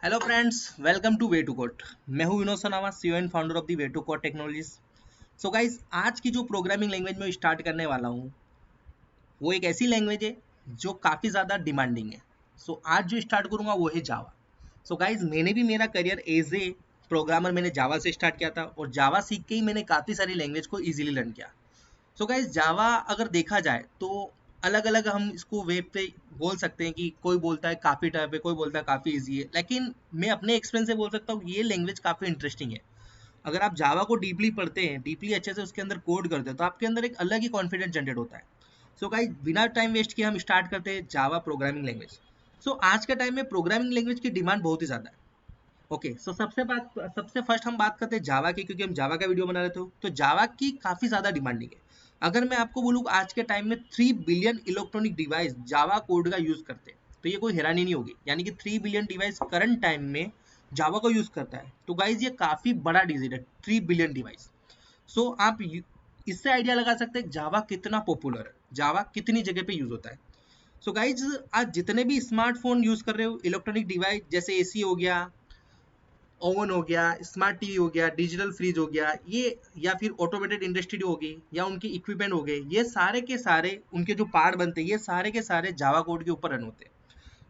Hello friends, welcome to Way to Code. मैं हूं Vinod Sanawa, CEO and founder of the Way to Code technologies. So guys, आज की जो programming language में start करने वाला हूं वो एक ऐसी लैंग्वेज है जो काफ़ी ज़्यादा डिमांडिंग है। आज जो स्टार्ट करूंगा वो है जावा। गाइज, मैंने भी मेरा करियर एज ए प्रोग्रामर मैंने जावा से स्टार्ट किया था और जावा सीख के ही मैंने काफ़ी सारी लैंग्वेज को ईजिली लर्न किया। गाइस, जावा अगर देखा जाए तो अलग अलग हम इसको वेब पे बोल सकते हैं कि कोई बोलता है काफ़ी टफ है, कोई बोलता है काफ़ी इजी है, लेकिन मैं अपने एक्सपीरियंस से बोल सकता हूँ ये लैंग्वेज काफ़ी इंटरेस्टिंग है। अगर आप जावा को डीपली पढ़ते हैं, डीपली अच्छे से उसके अंदर कोड करते हैं, तो आपके अंदर एक अलग ही कॉन्फिडेंस जनरेट होता है। गाइस, बिना टाइम वेस्ट किए हम स्टार्ट करते हैं जावा प्रोग्रामिंग लैंग्वेज। आज के टाइम में प्रोग्रामिंग लैंग्वेज की डिमांड बहुत ही ज़्यादा है। सबसे फर्स्ट हम बात करते हैं जावा की, क्योंकि हम जावा का वीडियो बना रहे थे। तो जावा की काफ़ी ज़्यादा डिमांडिंग है। अगर मैं आपको बोलूँ आज के टाइम में 3 billion electronic device Java code का यूज़ करते हैं, तो ये कोई हैरानी नहीं होगी। यानी कि 3 बिलियन डिवाइस करंट टाइम में जावा को यूज़ करता है। तो गाइज, ये काफ़ी बड़ा डिजिट है, 3 बिलियन डिवाइस। आप इससे आइडिया लगा सकते हैं जावा कितना पॉपुलर है, जावा कितनी जगह पे यूज़ होता है। गाइज, आज जितने भी स्मार्टफोन यूज़ कर रहे हो, इलेक्ट्रॉनिक डिवाइस जैसे एसी हो गया, ओवन हो गया, स्मार्ट टीवी हो गया, डिजिटल फ्रिज हो गया, ये या फिर ऑटोमेटेड इंडस्ट्री हो गई, या उनके इक्विपमेंट हो गए, ये सारे के सारे उनके जो पार्ट बनते हैं, ये सारे के सारे जावा कोड के ऊपर रन होते हैं।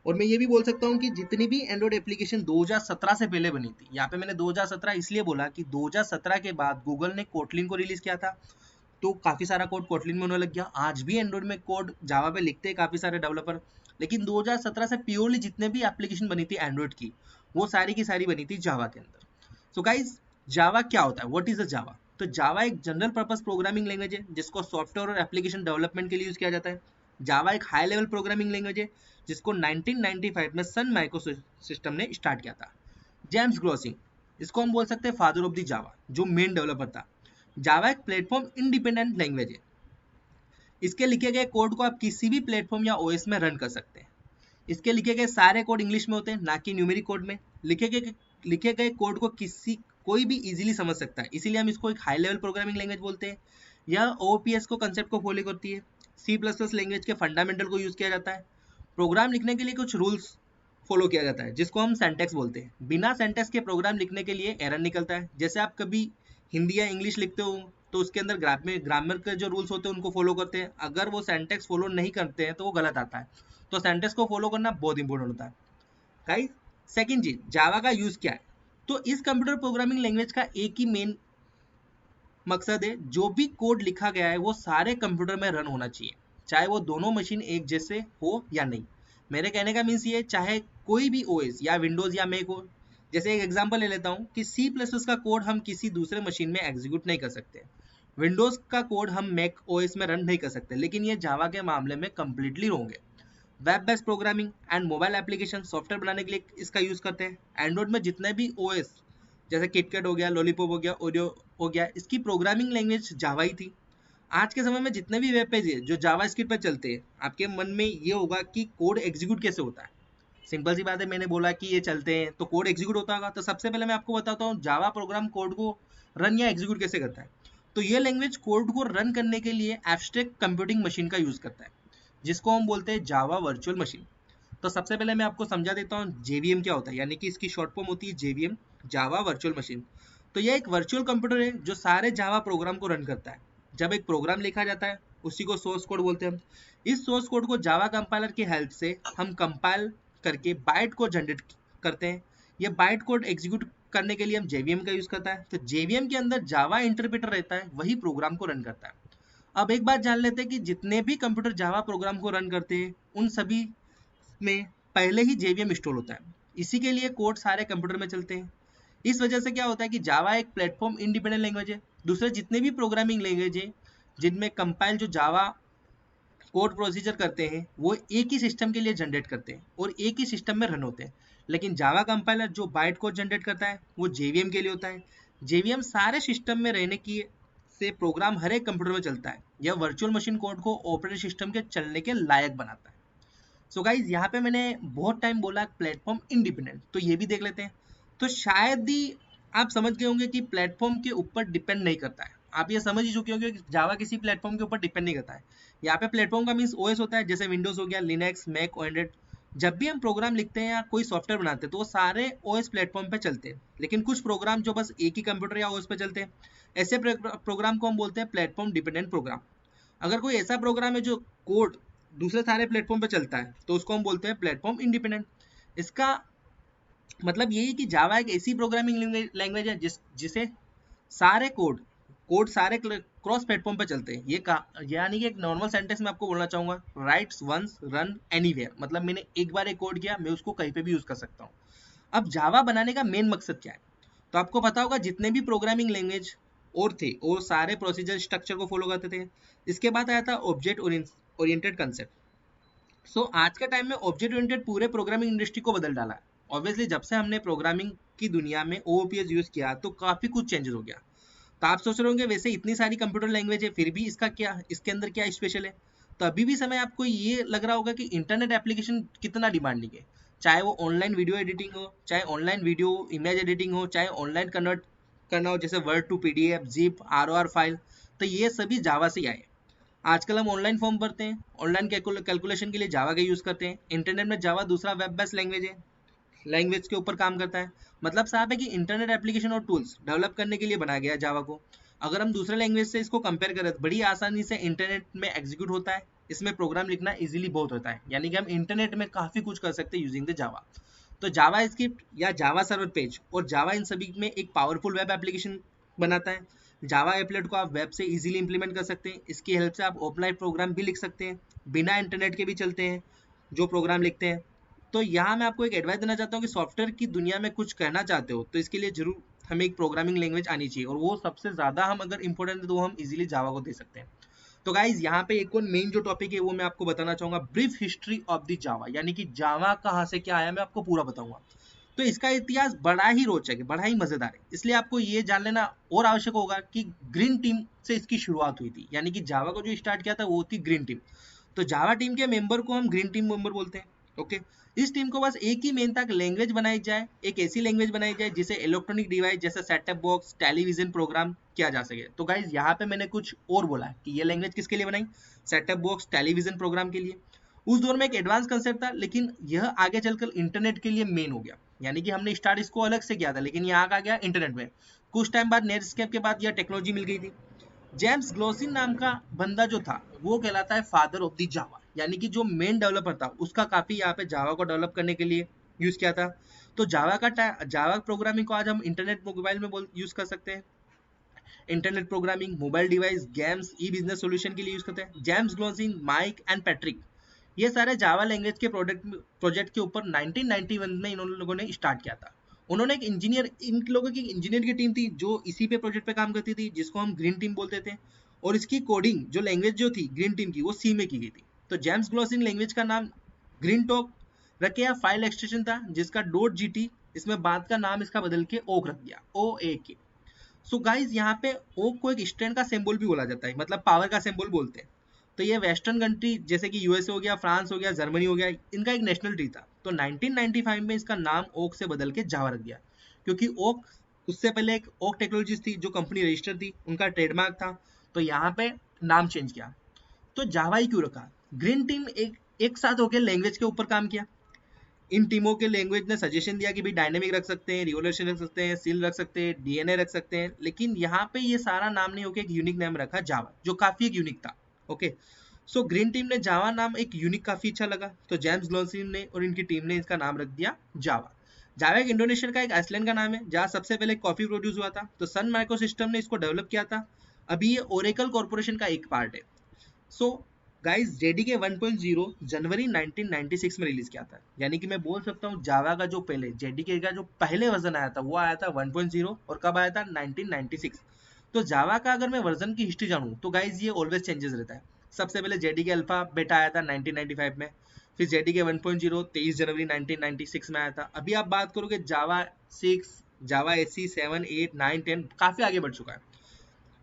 और मैं ये भी बोल सकता हूँ कि जितनी भी एंड्रॉइड एप्लीकेशन 2017 से पहले बनी थी, यहाँ पे मैंने 2017 इसलिए बोला कि 2017 के बाद गूगल ने कोटलिन को रिलीज किया था, तो काफ़ी सारा कोड कोटलिन में होने लग गया। आज भी एंड्रॉइड में कोड जावा पे लिखते हैं काफ़ी सारे डेवलपर, लेकिन 2017 से प्योरली जितने भी एप्लीकेशन बनी थी एंड्रॉइड की, वो सारी की सारी बनी थी जावा के अंदर। गाइज, जावा क्या होता है, व्हाट इज अ जावा? तो जावा एक जनरल पर्पस प्रोग्रामिंग लैंग्वेज है जिसको सॉफ्टवेयर और एप्लीकेशन डेवलपमेंट के लिए यूज किया जाता है। जावा एक हाई लेवल प्रोग्रामिंग लैंग्वेज है जिसको 1995 में सन माइक्रो सिस्टम ने स्टार्ट किया था। जेम्स ग्रोसिंग, इसको हम बोल सकते हैं फादर ऑफ द जावा, जो मेन डेवलपर था। जावा एक प्लेटफॉर्म इंडिपेंडेंट लैंग्वेज है। इसके लिखे गए कोड को आप किसी भी प्लेटफॉर्म या ओएस में रन कर सकते हैं। इसके लिखे गए सारे कोड इंग्लिश में होते हैं, ना कि न्यूमेरिक कोड में। लिखे गए कोड को कोई भी इजीली समझ सकता है, इसीलिए हम इसको एक हाई लेवल प्रोग्रामिंग लैंग्वेज बोलते हैं। यह ओपीएस को कंसेप्ट को फॉलो करती है। सी प्लस प्लस लैंग्वेज के फंडामेंटल को यूज किया जाता है। प्रोग्राम लिखने के लिए कुछ रूल्स फॉलो किया जाता है जिसको हम सेंटेक्स बोलते हैं। बिना सेंटेक्स के प्रोग्राम लिखने के लिए एरर निकलता है। जैसे आप कभी हिंदी या इंग्लिश लिखते हो तो उसके अंदर ग्रामर के जो रूल्स होते हैं उनको फॉलो करते हैं, अगर वो सेंटेक्स फॉलो नहीं करते हैं तो वो गलत आता है। तो सेंटेक्स को फॉलो करना बहुत इंपॉर्टेंट होता है। गाइस, सेकंड चीज, जावा का यूज क्या है? तो इस कंप्यूटर प्रोग्रामिंग लैंग्वेज का एक ही मेन मकसद है, जो भी कोड लिखा गया है वो सारे कंप्यूटर में रन होना चाहिए, चाहे वो दोनों मशीन एक जैसे हो या नहीं। मेरे कहने का मीन्स ये, चाहे कोई भी ओएस या विंडोज या मैक हो। जैसे एक एग्जांपल ले लेता हूँ कि सी प्लस प्लस का कोड हम किसी दूसरे मशीन में एग्जीक्यूट नहीं कर सकते, विंडोज का कोड हम मैक ओएस में रन नहीं कर सकते, लेकिन ये जावा के मामले में कंप्लीटली रॉन्ग है। Web based programming and mobile application software बनाने के लिए इसका यूज करते हैं। एंड्रॉइड में जितने भी ओएस जैसे किटकैट हो गया, लॉलीपॉप हो गया, ओरियो हो गया, इसकी प्रोग्रामिंग लैंग्वेज जावा ही थी। आज के समय में जितने भी वेब पेज है जो जावा स्क्रिप्ट पर चलते हैं, आपके मन में ये होगा कि कोड एग्जीक्यूट कैसे होता है। सिंपल सी बात है, मैंने बोला कि ये चलते हैं तो कोड एग्जीक्यूट होता होगा। तो सबसे पहले मैं आपको बताता हूँ जावा प्रोग्राम कोड को रन या एग्जीक्यूट कैसे करता है। तो ये लैंग्वेज कोड को रन करने के लिए एब्स्ट्रैक्ट कंप्यूटिंग मशीन का यूज करता है, जिसको हम बोलते हैं जावा वर्चुअल मशीन। तो सबसे पहले मैं आपको समझा देता हूँ जेवीएम क्या होता है, यानी कि इसकी शॉर्ट फॉर्म होती है जेवीएम, जावा वर्चुअल मशीन। तो यह एक वर्चुअल कंप्यूटर है जो सारे जावा प्रोग्राम को रन करता है। जब एक प्रोग्राम लिखा जाता है उसी को सोर्स कोड बोलते हैं हम। इस सोर्स कोड को जावा कंपाइलर की हेल्प से हम कंपाइल करके बाइट को जनरेट करते हैं। ये बाइट कोड एग्जीक्यूट करने के लिए हम जेवीएम का यूज करता है। तो जेवीएम के अंदर जावा इंटरप्रेटर रहता है, वही प्रोग्राम को रन करता है। अब एक बात जान लेते हैं कि जितने भी कंप्यूटर जावा प्रोग्राम को रन करते हैं उन सभी में पहले ही जेवीएम इंस्टॉल होता है। इसी के लिए कोड सारे कंप्यूटर में चलते हैं। इस वजह से क्या होता है कि जावा एक प्लेटफॉर्म इंडिपेंडेंट लैंग्वेज है। दूसरे जितने भी प्रोग्रामिंग लैंग्वेज है जिनमें कंपाइल जो जावा कोड प्रोसीजर करते हैं वो एक ही सिस्टम के लिए जनरेट करते हैं और एक ही सिस्टम में रन होते हैं, लेकिन जावा कंपाइलर जो बाइट कोड जनरेट करता है वो जेवीएम के लिए होता है। जेवीएम सारे सिस्टम में रहने की से प्रोग्राम हर एक कंप्यूटर में चलता है। यह वर्चुअल मशीन कोड को ऑपरेटिंग सिस्टम के चलने के लायक बनाता है। गाइज, यहाँ पे मैंने बहुत टाइम बोला प्लेटफॉर्म इंडिपेंडेंट, तो ये भी देख लेते हैं। तो शायद ही आप समझ गए होंगे कि प्लेटफॉर्म के ऊपर डिपेंड नहीं करता है। आप ये समझ ही चुके होंगे कि जावा किसी प्लेटफॉर्म के ऊपर डिपेंड नहीं करता है। यहाँ पे प्लेटफॉर्म का मीन्स ओएस होता है, जैसे विंडोज हो गया, लिनक्स, मैक, एंड्रॉइड। जब भी हम प्रोग्राम लिखते हैं या कोई सॉफ्टवेयर बनाते हैं तो वो सारे ओएस प्लेटफॉर्म पे चलते हैं, लेकिन कुछ प्रोग्राम जो बस एक ही कंप्यूटर या ओएस पे चलते हैं, ऐसे प्रोग्राम को हम बोलते हैं प्लेटफॉर्म डिपेंडेंट प्रोग्राम। अगर कोई ऐसा प्रोग्राम है जो कोड दूसरे सारे प्लेटफॉर्म पे चलता है तो उसको हम बोलते हैं प्लेटफॉर्म इंडिपेंडेंट। इसका मतलब यही कि जावा एक ऐसी प्रोग्रामिंग लैंग्वेज है जिसे सारे कोड सारे क्रॉस प्लेटफॉर्म पे चलते हैं। यानी कि एक नॉर्मल सेंटेंस में आपको बोलना चाहूंगा, राइट्स वंस रन एनीवेयर, मतलब मैंने एक बार एक कोड किया, मैं उसको कहीं पे भी यूज कर सकता हूँ। अब जावा बनाने का मेन मकसद क्या है, तो आपको पता होगा जितने भी प्रोग्रामिंग लैंग्वेज और थे वो सारे प्रोसीजर स्ट्रक्चर को फॉलो करते थे। इसके बाद आया था ऑब्जेक्ट ओरिएंटेड कंसेप्ट। सो आज के टाइम में ऑब्जेक्ट ओरिएंटेड पूरे प्रोग्रामिंग इंडस्ट्री को बदल डाला है। ऑब्वियसली जब से हमने प्रोग्रामिंग की दुनिया में ओओपीएस यूज किया तो काफी कुछ चेंजेस हो गया। तो आप सोच रहे होंगे वैसे इतनी सारी कंप्यूटर लैंग्वेज है फिर भी इसके अंदर क्या स्पेशल है। तो अभी भी समय आपको ये लग रहा होगा कि इंटरनेट एप्लीकेशन कितना डिमांडिंग है, चाहे वो ऑनलाइन वीडियो एडिटिंग हो, चाहे ऑनलाइन वीडियो इमेज एडिटिंग हो, चाहे ऑनलाइन कन्वर्ट करना हो जैसे Word to PDF, zip, ROR file, तो ये सभी जावा से ही आए। आजकल हम ऑनलाइन फॉर्म भरते हैं, ऑनलाइन कैलकुलेशन के लिए जावा का यूज करते हैं। इंटरनेट में जावा दूसरा वेब बेस्ड लैंग्वेज है, लैंग्वेज के ऊपर काम करता है। मतलब साफ है कि इंटरनेट एप्लीकेशन और टूल्स डेवलप करने के लिए बनाया गया है जावा को। अगर हम दूसरे लैंग्वेज से इसको कंपेयर करें तो बड़ी आसानी से इंटरनेट में एग्जीक्यूट होता है, इसमें प्रोग्राम लिखना इजीली बहुत होता है, यानी कि हम इंटरनेट में काफी कुछ कर सकते हैं यूजिंग द जावा। तो जावा स्क्रिप्ट या जावा सर्वर पेज और जावा इन सभी में एक पावरफुल वेब एप्लीकेशन बनाता है। जावा एप्लेट को आप वेब से इजीली इंप्लीमेंट कर सकते हैं, इसकी हेल्प से आप ऑफलाइन प्रोग्राम भी लिख सकते हैं, बिना इंटरनेट के भी चलते हैं जो प्रोग्राम लिखते हैं। तो यहाँ मैं आपको एक एडवाइस देना चाहता हूँ कि सॉफ्टवेयर की दुनिया में कुछ कहना चाहते हो तो इसके लिए जरूर हमें एक प्रोग्रामिंग लैंग्वेज आनी चाहिए, और वो सबसे ज्यादा हम अगर इंपॉर्टेंट है तो हम इजीली जावा को दे सकते हैं। तो गाइज यहाँ पे एक और मेन जो टॉपिक है वो मैं आपको बताना चाहूंगा, brief history of the Java, यानी कि जावा कहाँ से क्या आया मैं आपको पूरा बताऊंगा। तो इसका इतिहास बड़ा ही रोचक है, बड़ा ही मजेदार है, इसलिए आपको ये जान लेना और आवश्यक होगा कि ग्रीन टीम से इसकी शुरुआत हुई थी, यानी कि जावा को जो स्टार्ट किया था वो थी ग्रीन टीम। तो जावा टीम के मेंबर को हम ग्रीन टीम मेंबर बोलते हैं। ओके, इस टीम को बस एक ही मेन था कि लैंग्वेज बनाई जाए, एक ऐसी लैंग्वेज बनाई जाए जिसे इलेक्ट्रॉनिक डिवाइस जैसे सेटअप बॉक्स, टेलीविजन प्रोग्राम किया जा सके। तो गाइज यहाँ पे मैंने कुछ और बोला है कि ये लैंग्वेज किसके लिए बनाई, सेटअप बॉक्स, टेलीविजन प्रोग्राम के लिए। उस दौर में एक एडवांस कंसेप्ट था, लेकिन यह आगे चलकर इंटरनेट के लिए मेन हो गया, यानी कि हमने स्टार्ट इसको अलग से किया था लेकिन यहाँ आ गया इंटरनेट में। कुछ टाइम बाद नेटस्केप के बाद यह टेक्नोलॉजी मिल गई थी। जेम्स ग्लोसिन नाम का बंदा जो था वो कहलाता है फादर ऑफ द जावा, यानी कि जो मेन डेवलपर था उसका काफी यहाँ पे जावा को डेवलप करने के लिए यूज किया था। तो जावा प्रोग्रामिंग को आज हम इंटरनेट मोबाइल में यूज कर सकते हैं, internet programming, mobile device, games, e business solution के लिए यूज करते हैं। जेम्स ग्लोसिन, माइक एंड पैट्रिक, ये सारे जावा लैंग्वेज के प्रोजेक्ट के ऊपर 1991 में इन लोगों ने स्टार्ट किया था। उन्होंने एक इंजीनियर, इन लोगों की इंजीनियर की टीम थी जो इसी पे प्रोजेक्ट पे काम करती थी, जिसको हम ग्रीन टीम बोलते थे। और इसकी कोडिंग जो लैंग्वेज जो थी ग्रीन टीम की वो सी में की गई थी। तो जेम्स ग्लोसिन लैंग्वेज का नाम ग्रीन टॉक रख के या फाइल एक्सटेंशन था जिसका .gt, इसमें बाद का नाम इसका बदल के ओक रख दिया, OAK। सो गाइज यहाँ पे ओक को एक स्ट्रेंथ का सिंबल भी बोला जाता है, मतलब पावर का सिंबल बोलते हैं। तो ये वेस्टर्न कंट्री जैसे कि यूएसए हो गया, फ्रांस हो गया, जर्मनी हो गया, इनका एक नेशनल ट्री था। तो 1995 में इसका नाम ओक से बदल के जावा रख दिया, क्योंकि ओक उससे पहले एक ओक टेक्नोलॉजीज थी जो कंपनी रजिस्टर थी, उनका ट्रेडमार्क था। तो यहाँ पे नाम चेंज किया। तो जावा ही क्यों रखा, ग्रीन टीम एक साथ होकर लैंग्वेज के ऊपर काम किया। इन टीमों के लैंग्वेज ने सजेशन दिया कि भाई डायनेमिक रख सकते हैं, रिवोल्यूशन रख सकते हैं, सील रख सकते हैं, डीएनए रख सकते हैं, लेकिन यहाँ पे ये सारा नाम नहीं होकर एक यूनिक नाम रखा जावा, जो काफी एक यूनिक था। ओके, सो ग्रीन टीम ने जावा नाम एक यूनिक काफी अच्छा लगा, तो जेम्स ग्लोसिन ने और इनकी टीम ने इसका नाम रख दिया जावा। जावा एक इंडोनेशिया का एक आइसलैंड का नाम है जहाँ सबसे पहले कॉफी प्रोड्यूस हुआ था। तो सन माइक्रोसिस्टम ने इसको डेवलप किया था, अभी ये ओरेकल कॉर्पोरेशन का एक पार्ट है। सो गाइस जेडीके 1.0 जनवरी 1996 में रिलीज किया था, यानी कि मैं बोल सकता हूँ जावा का जो पहले जेडीके का जो पहले वर्जन आया था वो आया था 1.0, और कब आया था 1996। तो जावा का अगर मैं वर्जन की हिस्ट्री जानूँ तो गाइस ये ऑलवेज चेंजेस रहता है। सबसे पहले जेडीके अल्फा बेटा आया था 1995 में, फिर जेडीके 1.0 23 जनवरी 1996 में आया था। अभी आप बात करोगे जावा 6, जावा एससी 7, 8, 9, 10 काफी आगे बढ़ चुका है।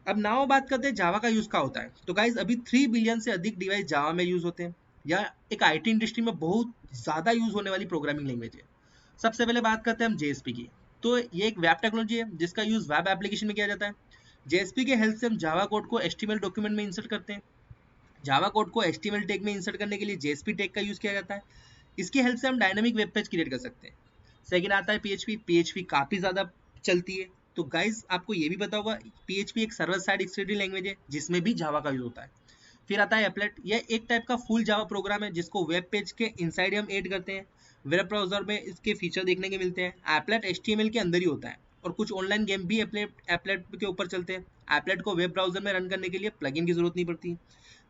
अब नाउ बात करते हैं जावा का यूज क्या होता है। तो गाइज अभी 3 बिलियन से अधिक डिवाइस जावा में यूज होते हैं, या एक आईटी इंडस्ट्री में बहुत ज्यादा यूज होने वाली प्रोग्रामिंग लैंग्वेज है। सबसे पहले बात करते हैं हम जेएसपी की। तो ये एक वेब टेक्नोलॉजी है जिसका यूज वेब एप्लीकेशन में किया जाता है। जेएसपी के हेल्प से हम जावा कोड को एचटीएमएल डॉक्यूमेंट में इंसर्ट करते हैं। जावा कोड को एचटीएमएल टैग में इंसर्ट करने के लिए जेएसपी टैग का यूज किया जाता है। इसकी हेल्प से हम डायनामिक वेब पेज क्रिएट कर सकते हैं। सेकंड आता है पीएचपी काफ़ी ज़्यादा चलती है। तो गाइज आपको ये भी पता होगा पीएचपी एक सर्वर साइड एक्सटेंडेड लैंग्वेज है जिसमें भी जावा का यूज होता है। फिर आता है एप्लेट, यह एक टाइप का फुल जावा प्रोग्राम है जिसको वेब पेज के इनसाइड हम ऐड करते हैं। वेब ब्राउजर में इसके फीचर देखने के मिलते हैं। एप्लेट एचटीएमएल के अंदर ही होता है और कुछ ऑनलाइन गेम भी एप्लेट के ऊपर चलते हैं। एप्लेट को वेब ब्राउजर में रन करने के लिए प्लगइन की जरूरत नहीं पड़ती।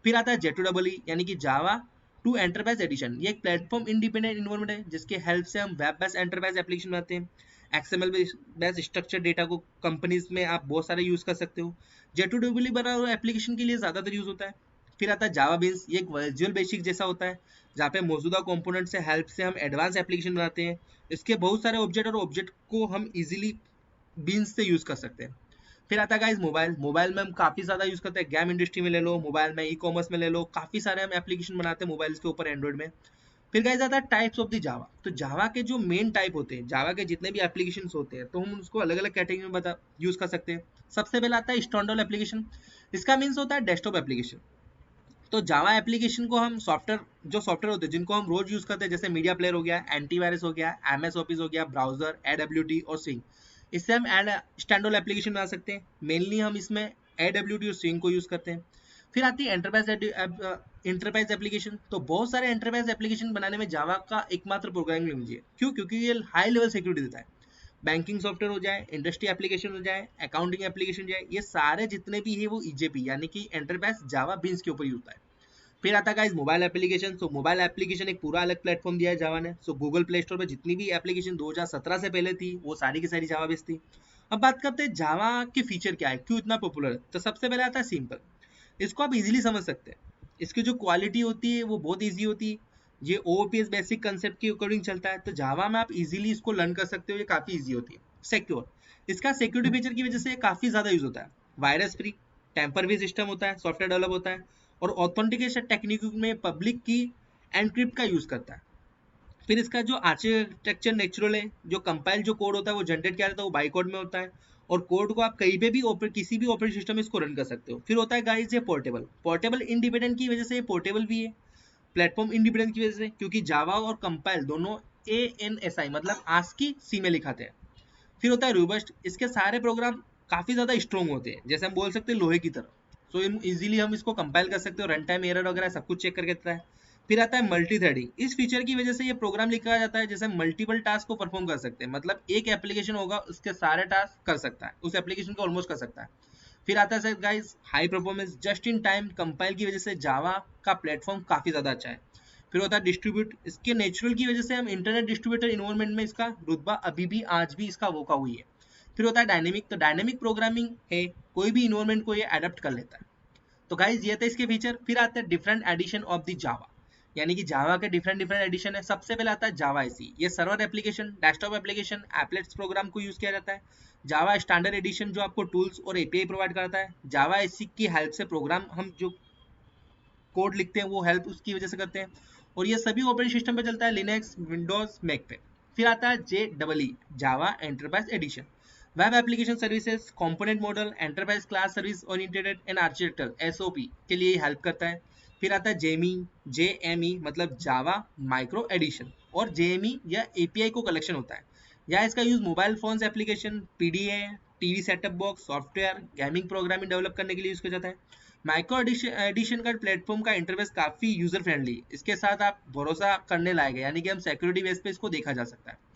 फिर आता है J2EE यानी कि जावा टू एंटरप्राइज एडिशन। ये एक प्लेटफॉर्म इंडिपेंडेंट इन्वायरमेंट है जिसके हेल्प से हम वेब बेस्ड एंटरप्राइज एप्लीकेशन बनाते हैं। एक्सएमएल बेस्ड स्ट्रक्चर डेटा को कंपनीज में आप बहुत सारे यूज कर सकते हो। J2EE बना हुआ एप्लीकेशन के लिए ज़्यादातर यूज होता है। फिर आता है जावा बीन्स, ये एक वर्चुअल बेसिक जैसा होता है जहाँ पे मौजूदा कंपोनेंट से हेल्प से हम एडवांस एप्लीकेशन बनाते हैं। इसके बहुत सारे ऑब्जेक्ट और ऑब्जेक्ट को हम इजीली बीन्स से यूज कर सकते हैं। फिर आता है गाइस मोबाइल में हम काफ़ी ज़्यादा यूज़ करते हैं। गेम इंडस्ट्री में ले लो, मोबाइल में, ई कॉमर्स में ले लो, काफ़ी सारे हम एप्लीकेशन बनाते हैं मोबाइल्स के ऊपर, एंड्रॉइड में। फिर गाइस आता है टाइप्स ऑफ द जावा। तो जावा के जो मेन टाइप होते हैं, जावा के जितने भी एप्लीकेशन होते हैं, तो हम उसको अलग अलग कैटेगरी में यूज़ कर सकते हैं। सबसे पहले आता है स्टैंडर्ड एप्लीकेशन। इसका मीन्स होता है डेस्कटॉप एप्लीकेशन। तो जावा एप्लीकेशन को हम जो सॉफ्टवेयर होते हैं जिनको हम रोज यूज़ करते हैं, जैसे मीडिया प्लेयर हो गया, एंटीवायरस हो गया, MS ऑफिस हो गया, ब्राउजर, AWT और सिंग, इससे हम स्टैंडर्ड एप्लीकेशन बना सकते हैं। मेनली हम इसमें AWT और सिंग को यूज़ करते हैं। फिर आती है एंटरप्राइज एप्लीकेशन। तो बहुत सारे एंटरप्राइज एप्लीकेशन बनाने में जावा का एकमात्र प्रोग्रामिंग लैंग्वेज है। क्यों? क्योंकि ये हाई लेवल सिक्योरिटी देता है। बैंकिंग सॉफ्टवेयर हो जाए, इंडस्ट्री एप्लीकेशन हो जाए, अकाउंटिंग एप्लीकेशन हो जाए, ये सारे जितने भी है वो EJP यानी कि एंटरप्राइज जावा बीन्स के ऊपर यूज होता है। फिर आता है गाइस मोबाइल एप्लीकेशन। सो मोबाइल एप्लीकेशन एक पूरा अलग प्लेटफॉर्म दिया है जावा ने। सो गूगल प्ले स्टोर पे जितनी भी एप्लीकेशन 2017 से पहले थी वो सारी की सारी जावा बेस्ड थी। अब बात करते हैं जावा के फीचर क्या है, क्यों इतना पॉपुलर है। तो सबसे पहले आता है सिंपल, इसको आप इजीली समझ सकते हैं। इसकी जो क्वालिटी होती है वो बहुत ईजी होती है। ये OOPS बेसिक कंसेप्ट के अकॉर्डिंग चलता है। तो जावा में आप इजीली इसको लर्न कर सकते हो, ये काफ़ी ईजी होती है। सिक्योर, इसका सिक्योरिटी फीचर की वजह से काफ़ी ज़्यादा यूज होता है। Virus free, temper free system होता है, सॉफ्टवेयर डेवलप होता है और ऑथेंटिकेशन टेक्निक में पब्लिक की एनक्रिप्ट का यूज़ करता है। फिर इसका जो आर्किटेक्चर नेचुरल है, जो कंपाइल जो कोड होता है वो जनरेट किया जाता है वो बाई कोड में होता है और कोड को आप कहीं पे भी किसी भी ऑपरेटिंग सिस्टम में इसको रन कर सकते हो। फिर होता है गाइस ये पोर्टेबल इंडिपेंडेंट की वजह से ये पोर्टेबल भी है, प्लेटफॉर्म इंडिपेंडेंस की वजह से, क्योंकि जावा और कंपाइल दोनों ANSI मतलब ASCII सी में लिखाते हैं। फिर होता है रोबस्ट, इसके सारे प्रोग्राम काफ़ी ज़्यादा स्ट्रॉन्ग होते हैं, जैसे हम बोल सकते हैं लोहे की तरह। सो इजीली हम इसको कंपाइल कर सकते हो, रन टाइम एरर वगैरह सब कुछ चेक करके देता है। फिर आता है मल्टी थ्रेडिंग, इस फीचर की वजह से ये प्रोग्राम लिखा जाता है जैसे मल्टीपल टास्क को परफॉर्म कर सकते हैं, मतलब एक एप्लीकेशन होगा उसके सारे टास्क कर सकता है, उस एप्लीकेशन को ऑलमोस्ट कर सकता है। फिर आता है guys high performance, just in time compile की वजह से जावा का प्लेटफॉर्म काफ़ी ज़्यादा अच्छा है। फिर होता है डिस्ट्रीब्यूट, इसके नेचुरल की वजह से हम इंटरनेट डिस्ट्रीब्यूटर इन्वायरमेंट में इसका रुतबा अभी भी आज भी इसका वो का हुई है। फिर होता है डायनेमिक, तो डायनेमिक प्रोग्रामिंग है, कोई भी इन्वायरमेंट को ये अडेप्ट कर लेता है। तो गाइज ये थे इसके फीचर। फिर आते हैं different edition of the Java, यानी कि जावा के डिफरेंट एडिशन है। सबसे पहले आता है जावा IC, ये server application, desktop application, applets program को यूज किया जाता है। जावा स्टैंडर्ड एडिशन जो आपको टूल्स और API प्रोवाइड करता है। जावा IC की हेल्प से प्रोग्राम हम जो कोड लिखते हैं वो हेल्प उसकी वजह से करते हैं और ये सभी ऑपरेटिंग सिस्टम पे चलता है, लिनक्स, विंडोज, मैक पे। फिर आता है JEE Java enterprise edition, web application services, component model, enterprise class service oriented and architecture SOP के लिए हेल्प करता है। फिर आता है JME मतलब जावा माइक्रो एडिशन, और JME या API को कलेक्शन होता है। यहाँ इसका use mobile phones application, PDA, TV setup box, software, gaming programming develop करने के लिए यूज किया जाता है। माइक्रो एडिशन का प्लेटफॉर्म का इंटरफेस काफ़ी यूजर फ्रेंडली, इसके साथ आप भरोसा करने लायक है, यानी कि हम सिक्योरिटी बेस पे इसको देखा जा सकता है।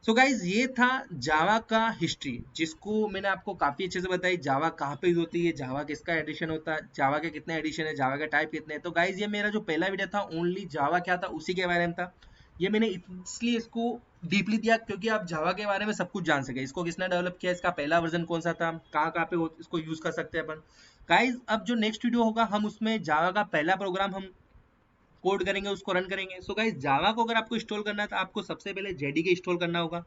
सो गाइज ये था जावा का हिस्ट्री, जिसको मैंने आपको काफ़ी अच्छे से बताई। जावा कहाँ पे यूज होती है, जावा किसका एडिशन होता है, जावा के कितने एडिशन है, जावा के टाइप कितने हैं। तो गाइज ये मेरा जो पहला वीडियो था ओनली जावा क्या था उसी के बारे में था। ये मैंने इसलिए इसको डीपली दिया क्योंकि आप जावा के बारे में सब कुछ जान सके, इसको किसने डेवलप किया, इसका पहला वर्जन कौन सा था, कहाँ कहाँ पे इसको यूज कर सकते हैं अपन। गाइज अब जो नेक्स्ट वीडियो होगा हम उसमें जावा का पहला प्रोग्राम हम कोड करेंगे, उसको रन करेंगे। सो गाइज जावा को अगर आपको इंस्टॉल करना है तो आपको सबसे पहले JDK इंस्टॉल करना होगा।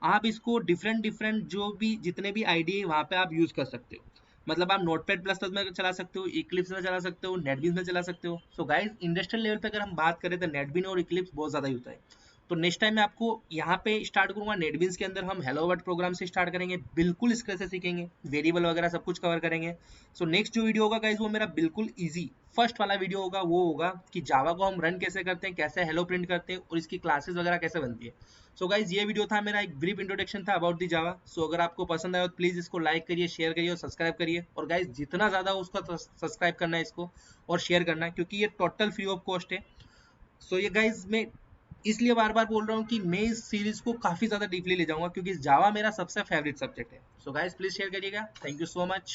आप इसको डिफरेंट जो भी जितने भी आईडी है वहाँ पे आप यूज कर सकते हो, मतलब आप नोटपैड++ में चला सकते हो, इक्लिप्स में चला सकते हो, नेटबीन्स में चला सकते हो। सो गाइज इंडस्ट्रियल लेवल पे अगर हम बात करें तो नेटबीन और इक्लिप्स बहुत ज़्यादा यूज होता है। तो नेक्स्ट टाइम मैं आपको यहाँ पे स्टार्ट करूंगा, नेटबीन्स के अंदर हम हेलो वर्ल्ड प्रोग्राम से स्टार्ट करेंगे, बिल्कुल इसके से सीखेंगे, वेरिएबल वगैरह सब कुछ कवर करेंगे। सो नेक्स्ट जो वीडियो होगा गाइज वो मेरा बिल्कुल ईजी फर्स्ट वाला वीडियो होगा, वो होगा कि जावा को हम रन कैसे करते हैं, कैसे हेलो प्रिंट करते हैं और इसकी क्लासेस वगैरह कैसे बनती है। सो गाइज ये वीडियो था मेरा एक ब्रीफ इंट्रोडक्शन था अबाउट दी जावा। सो अगर आपको पसंद आया तो प्लीज इसको लाइक करिए, शेयर करिए और सब्सक्राइब करिए। और गाइज जितना ज्यादा हो उसका सब्सक्राइब करना है इसको और शेयर करना है, क्योंकि ये टोटल फ्री ऑफ कॉस्ट है। सो ये गाइज मैं इसलिए बार बार बोल रहा हूँ कि मैं इस सीरीज को काफी ज्यादा डीपली ले जाऊंगा, क्योंकि जावा मेरा सबसे फेवरेट सब्जेक्ट है। सो गाइज प्लीज शेयर करिएगा। Thank you so much.